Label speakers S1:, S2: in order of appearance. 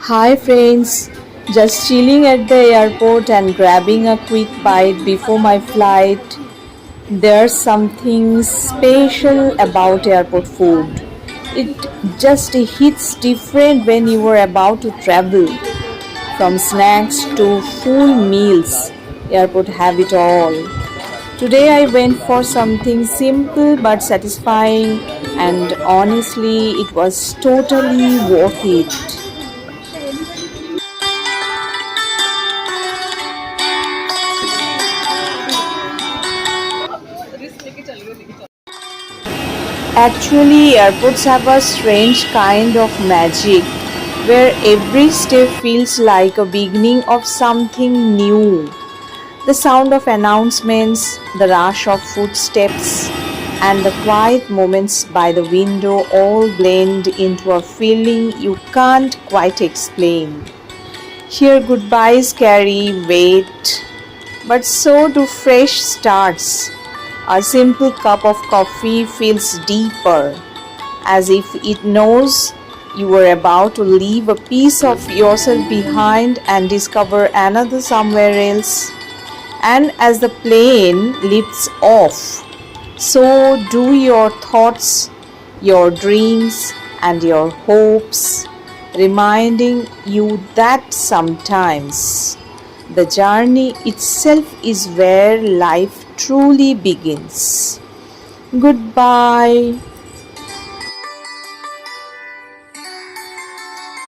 S1: Hi friends, just chilling at the airport and grabbing a quick bite before my flight. There's something special about airport food. It just hits different when you are about to travel. From snacks to full meals, airport have it all. Today I went for something simple but satisfying, and honestly, it was totally worth it. Actually, airports have a strange kind of magic where every step feels like a beginning of something new. The sound of announcements, the rush of footsteps, and the quiet moments by the window all blend into a feeling you can't quite explain. Here, goodbyes carry weight, but so do fresh starts. A simple cup of coffee feels deeper, as if it knows you were about to leave a piece of yourself behind and discover another somewhere else. And as the plane lifts off, so do your thoughts, your dreams, and your hopes, reminding you that sometimes the journey itself is where life truly begins. Goodbye.